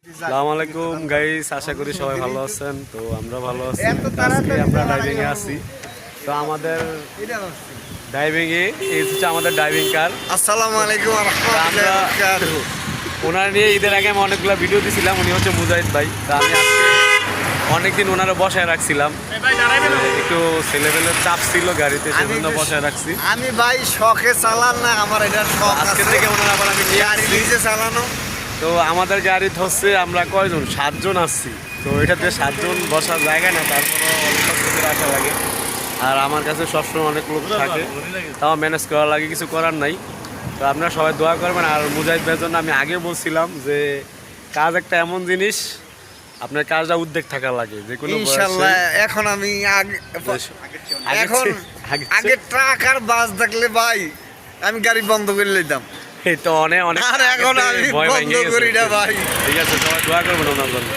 আসসালামু আলাইকুম গাইস, আশা করি সবাই ভালো আছেন। তো আমরা ভালো আছি। আজকে আমরা ড্রাইভিং এ আছি। তো আমাদের ড্রাইভিং এ এই হচ্ছে আমাদের ড্রাইভিং কার। আসসালামু আলাইকুম ওয়া আমরা রাহমাতুল্লাহি ওয়া বারাকাতুহু। ওনার নিয়ে ঈদের আগে আমি অনেকগুলো ভিডিও দিয়েছিলাম। উনি হচ্ছে মুজাহিদ ভাই। তা আমি আজকে অনেকদিন ওনারা বসায় রাখছিলাম, একটু ছেলেবেলের চাপ ছিল গাড়িতে, সেজন্য বসায় রাখছি। আমি ভাই শখে চালান না, আমার এটা শখ আজকে আছে থেকে ওনারা আবার আমি নিয়ে গাড়ি আসছি। নিজে চালানো। তো আমাদের গাড়ি হচ্ছে আমরা কয়জন, 7 জন আসছি। তো এটাতে 7 জন বসার জায়গা না, তারপরে অনেক কষ্ট করে আসা লাগে। আর আমার কাছে সবসময় অনেক লোক থাকে, তাও ম্যানেজ করা লাগে, কিছু করার নাই। তো আপনারা সবাই দোয়া করবেন। আর মুজাহিদ ভাইয়ের জন্য আমি আগে বলছিলাম যে কাজ একটা এমন জিনিস, আপনার কাজটা উদ্যোগ থাকা লাগে যে কোনো ইনশাআল্লাহ এখন আমি আগে ট্রাক আর বাস দেখলে ভাই আমি গাড়ি বন্ধ করে লইতাম। এই তো অনেক অনেক আর এখন আমি ভয় বন্ধ ভেঙে গেছে। করি না ভাই। ঠিক আছে, সবাই দোয়া করবেন ওনার জন্য।